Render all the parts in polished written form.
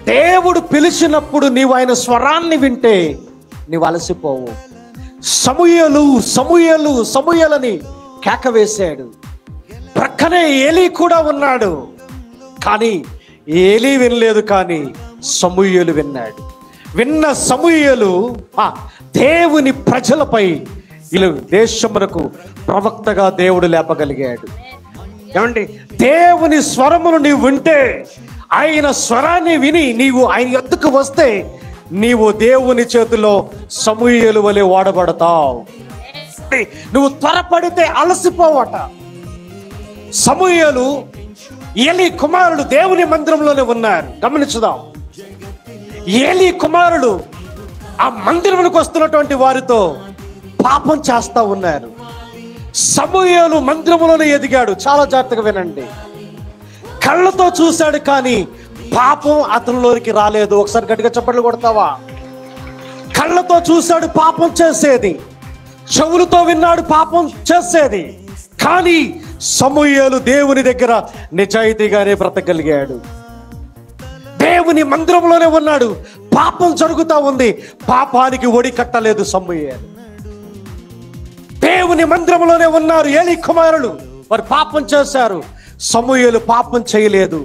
దేవుడు పిలిచినప్పుడు నీవు ఆయన స్వరాన్ని వింటే నీవు అలసిపోవు. సమూయేలు సమూయేలు సమూయేలని కేక వేశాడు. ప్రక్కనే ఏలీ కూడా ఉన్నాడు. కానీ ఏలీ వినలేదు, కానీ సమూయేలు విన్నాడు. విన్న సమూయేలు దేవుని ప్రజలపై వీళ్ళు దేశమునకు ప్రవక్తగా దేవుడు లేపగలిగాడు. ఏమండి, దేవుని స్వరమును నీవు వింటే, ఆయన స్వరాన్ని విని నీవు ఆయన యొద్దకు వస్తే నీవు దేవుని చేతిలో సమూయేలు వలె వాడబడతావు. నువ్వు త్వరపడితే అలసిపోవట. సమూయేలు ఏలీ కుమారుడు దేవుని మందిరంలోనే ఉన్నారు. గమనించుదాం. ఏలీ కుమారుడు ఆ మందిరమునకు వస్తున్నటువంటి వారితో పాపం చేస్తా ఉన్నారు. సమూయేలు మందిరములోనే ఎదిగాడు. చాలా జాగ్రత్తగా వినండి. కళ్ళతో చూశాడు, కానీ పాపం అతనిలోనికి రాలేదు. ఒకసారి గట్టిగా చప్పట్లు కొడతావా? కళ్ళతో చూశాడు, పాపం చేసేది. చెవులతో విన్నాడు, పాపం చేసేది. కానీ సమూయేలు దేవుని దగ్గర నిజాయితీగానే బ్రతకగలిగాడు. దేవుని మందిరంలోనే ఉన్నాడు. పాపం జరుగుతూ ఉంది, పాపానికి ఒడి కట్టలేదు సమూయేలు. దేవుని మందిరంలోనే ఉన్నారు ఏలీ కుమారులు, వారు పాపం చేశారు. సమూయేలు పాపం చేయలేదు,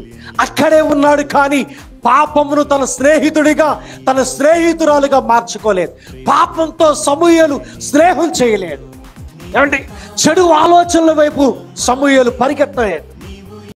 అక్కడే ఉన్నాడు. కానీ పాపమును తన స్నేహితుడిగా, తన స్నేహితురాలుగా మార్చుకోలేదు. పాపంతో సమూయేలు స్నేహం చేయలేదు. ఏమండి, చెడు ఆలోచనల వైపు సమూయేలు పరిగెత్తలేదు.